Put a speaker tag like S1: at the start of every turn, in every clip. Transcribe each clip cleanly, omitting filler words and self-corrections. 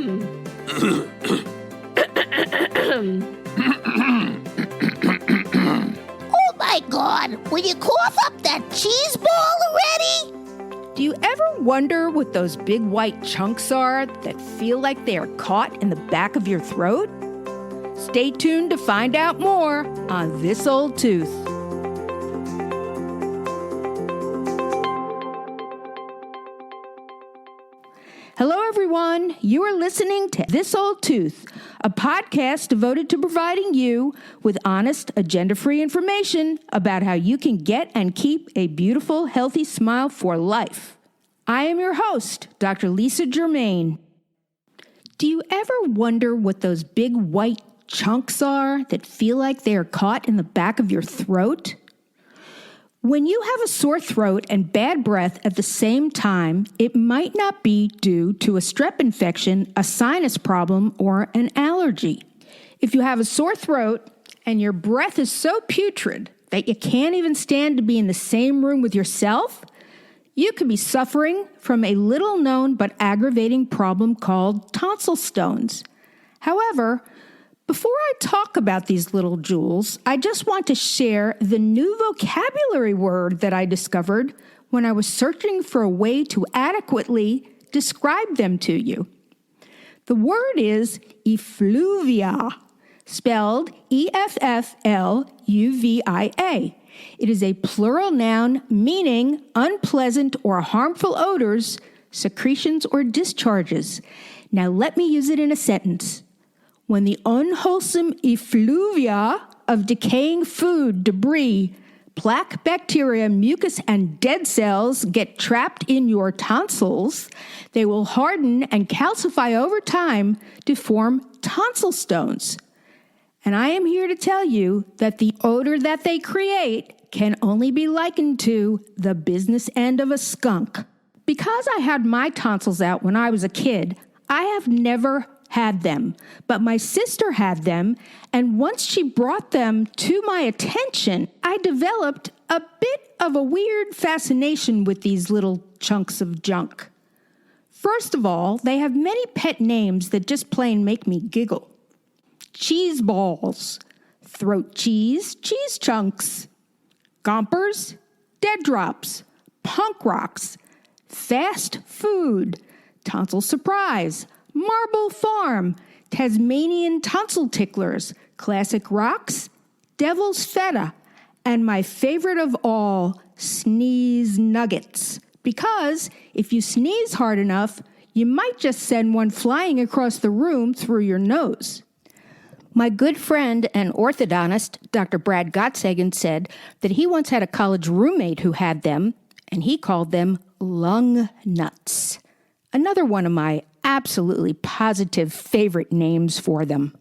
S1: Oh my God, will you cough up that cheese ball already?
S2: Do you ever wonder what those big white chunks are that feel like they are caught in the back of your throat? Stay tuned to find out more on This Old Tooth. Hello, everyone. You are listening to This Old Tooth, a podcast devoted to providing you with honest, agenda-free information about how you can get and keep a beautiful, healthy smile for life. I am your host, Dr. Lisa Germain. Do you ever wonder what those big white chunks are that feel like they are caught in the back of your throat? When you have a sore throat and bad breath at the same time, it might not be due to a strep infection, a sinus problem, or an allergy. If you have a sore throat and your breath is so putrid that you can't even stand to be in the same room with yourself, you could be suffering from a little-known but aggravating problem called tonsil stones. However, before I talk about these little jewels, I just want to share the new vocabulary word that I discovered when I was searching for a way to adequately describe them to you. The word is effluvia, spelled E-F-F-L-U-V-I-A. It is a plural noun meaning unpleasant or harmful odors, secretions, or discharges. Now let me use it in a sentence. When the unwholesome effluvia of decaying food, debris, plaque, bacteria, mucus, and dead cells get trapped in your tonsils, they will harden and calcify over time to form tonsil stones. And I am here to tell you that the odor that they create can only be likened to the business end of a skunk. Because I had my tonsils out when I was a kid, I have never had them, but my sister had them, and once she brought them to my attention, I developed a bit of a weird fascination with these little chunks of junk. First of all, they have many pet names that just plain make me giggle. Cheese balls, throat cheese, cheese chunks, gompers, dead drops, punk rocks, fast food, tonsil surprise, Marble Farm, Tasmanian tonsil ticklers, classic rocks, devil's feta, and my favorite of all, sneeze nuggets. Because if you sneeze hard enough, you might just send one flying across the room through your nose. My good friend and orthodontist, Dr. Brad Gottsagen, said that he once had a college roommate who had them, and he called them lung nuts. Another one of my absolutely positive favorite names for them.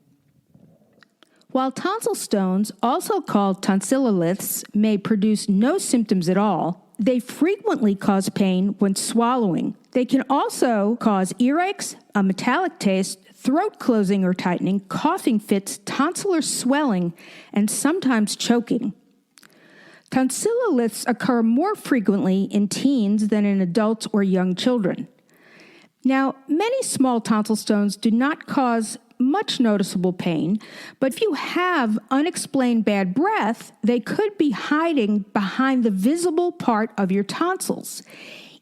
S2: While tonsil stones, also called tonsilloliths, may produce no symptoms at all, they frequently cause pain when swallowing. They can also cause earaches, a metallic taste, throat closing or tightening, coughing fits, tonsillar swelling, and sometimes choking. Tonsilloliths occur more frequently in teens than in adults or young children. Now, many small tonsil stones do not cause much noticeable pain, but if you have unexplained bad breath, they could be hiding behind the visible part of your tonsils.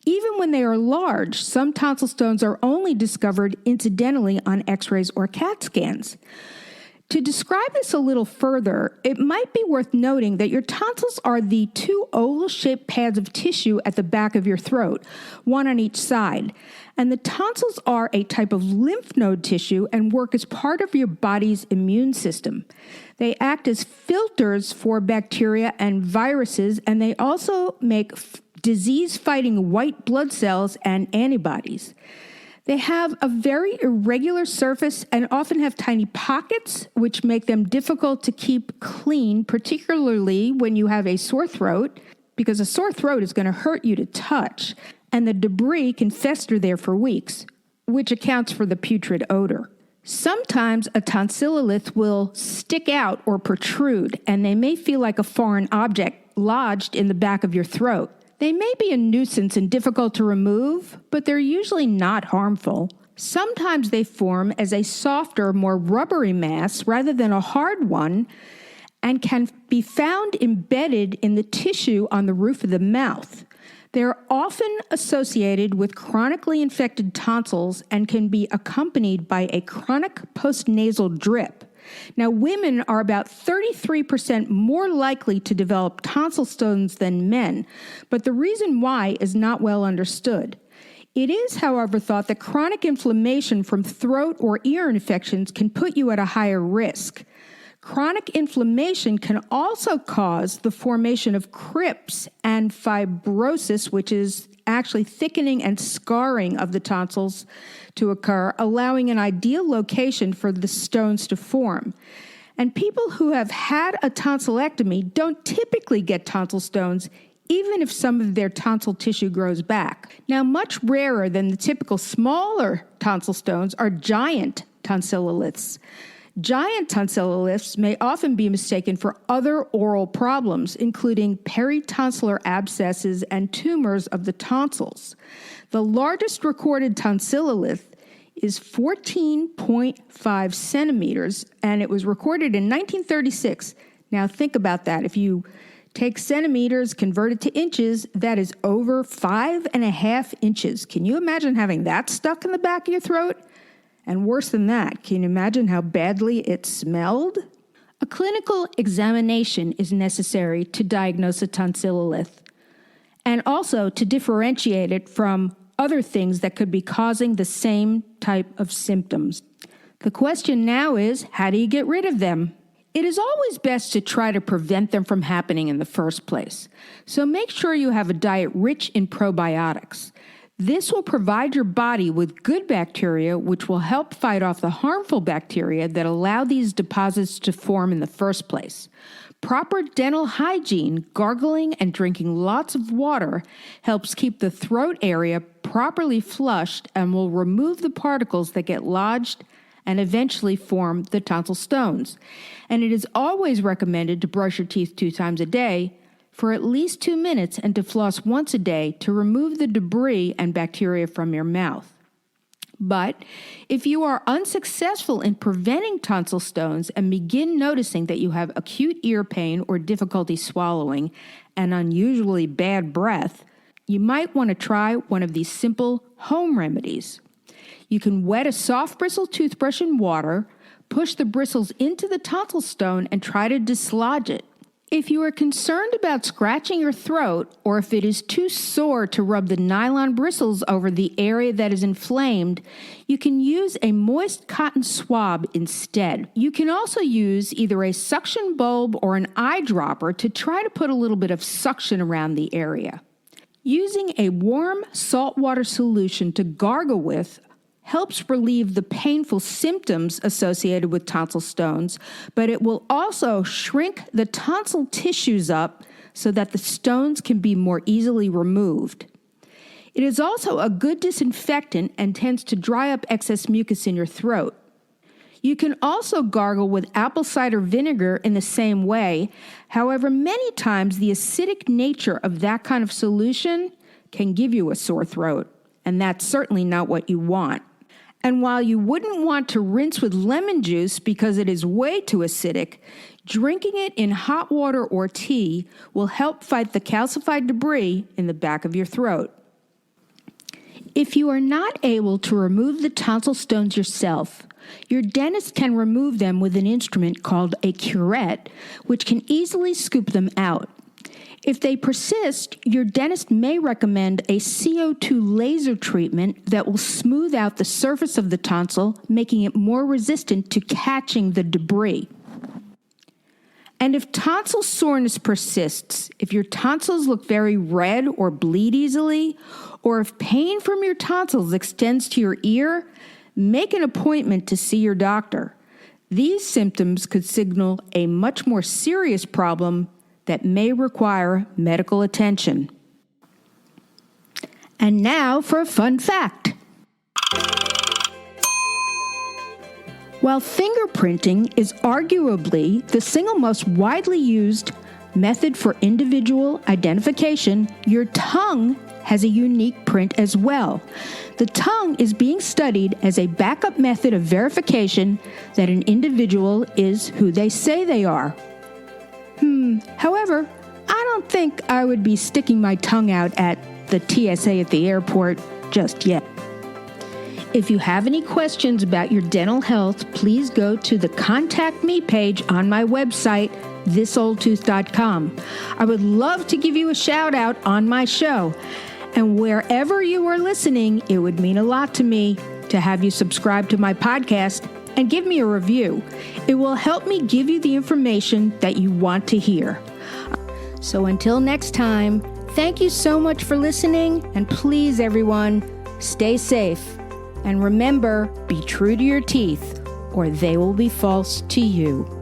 S2: Even when they are large, some tonsil stones are only discovered incidentally on x-rays or CAT scans. To describe this a little further, it might be worth noting that your tonsils are the two oval-shaped pads of tissue at the back of your throat, one on each side. And the tonsils are a type of lymph node tissue and work as part of your body's immune system. They act as filters for bacteria and viruses, and they also make disease-fighting white blood cells and antibodies. They have a very irregular surface and often have tiny pockets, which make them difficult to keep clean, particularly when you have a sore throat, because a sore throat is going to hurt you to touch, and the debris can fester there for weeks, which accounts for the putrid odor. Sometimes a tonsillolith will stick out or protrude, and they may feel like a foreign object lodged in the back of your throat. They may be a nuisance and difficult to remove, but they're usually not harmful. Sometimes they form as a softer, more rubbery mass rather than a hard one, and can be found embedded in the tissue on the roof of the mouth. They're often associated with chronically infected tonsils and can be accompanied by a chronic postnasal drip. Now, women are about 33% more likely to develop tonsil stones than men, but the reason why is not well understood. It is, however, thought that chronic inflammation from throat or ear infections can put you at a higher risk. Chronic inflammation can also cause the formation of crypts and fibrosis, which is actually thickening and scarring of the tonsils to occur, allowing an ideal location for the stones to form. And people who have had a tonsillectomy don't typically get tonsil stones, even if some of their tonsil tissue grows back. Now, much rarer than the typical smaller tonsil stones are giant tonsilloliths. Giant tonsilloliths may often be mistaken for other oral problems, including peritonsillar abscesses and tumors of the tonsils. The largest recorded tonsillolith is 14.5 centimeters, and it was recorded in 1936. Now think about that. If you take centimeters, convert it to inches, that is over 5.5 inches. Can you imagine having that stuck in the back of your throat? And worse than that, can you imagine how badly it smelled? A clinical examination is necessary to diagnose a tonsillolith and also to differentiate it from other things that could be causing the same type of symptoms. The question now is, how do you get rid of them? It is always best to try to prevent them from happening in the first place. So make sure you have a diet rich in probiotics. This will provide your body with good bacteria, which will help fight off the harmful bacteria that allow these deposits to form in the first place. Proper dental hygiene, gargling, and drinking lots of water helps keep the throat area properly flushed and will remove the particles that get lodged and eventually form the tonsil stones. And it is always recommended to brush your teeth 2 times a day for at least 2 minutes and to floss once a day to remove the debris and bacteria from your mouth. But if you are unsuccessful in preventing tonsil stones and begin noticing that you have acute ear pain or difficulty swallowing and unusually bad breath, you might want to try one of these simple home remedies. You can wet a soft bristle toothbrush in water, push the bristles into the tonsil stone, and try to dislodge it. If you are concerned about scratching your throat, or if it is too sore to rub the nylon bristles over the area that is inflamed, you can use a moist cotton swab instead. You can also use either a suction bulb or an eyedropper to try to put a little bit of suction around the area. Using a warm saltwater solution to gargle with helps relieve the painful symptoms associated with tonsil stones, but it will also shrink the tonsil tissues up so that the stones can be more easily removed. It is also a good disinfectant and tends to dry up excess mucus in your throat. You can also gargle with apple cider vinegar in the same way. However, many times the acidic nature of that kind of solution can give you a sore throat, and that's certainly not what you want. And while you wouldn't want to rinse with lemon juice because it is way too acidic, drinking it in hot water or tea will help fight the calcified debris in the back of your throat. If you are not able to remove the tonsil stones yourself, your dentist can remove them with an instrument called a curette, which can easily scoop them out. If they persist, your dentist may recommend a CO2 laser treatment that will smooth out the surface of the tonsil, making it more resistant to catching the debris. And if tonsil soreness persists, if your tonsils look very red or bleed easily, or if pain from your tonsils extends to your ear, make an appointment to see your doctor. These symptoms could signal a much more serious problem that may require medical attention. And now for a fun fact. While fingerprinting is arguably the single most widely used method for individual identification, your tongue has a unique print as well. The tongue is being studied as a backup method of verification that an individual is who they say they are. However, I don't think I would be sticking my tongue out at the TSA at the airport just yet. If you have any questions about your dental health, please go to the Contact Me page on my website, thisoldtooth.com. I would love to give you a shout out on my show. And wherever you are listening, it would mean a lot to me to have you subscribe to my podcast and give me a review. It will help me give you the information that you want to hear. So until next time, thank you so much for listening, and please, everyone, stay safe. And remember, be true to your teeth, or they will be false to you.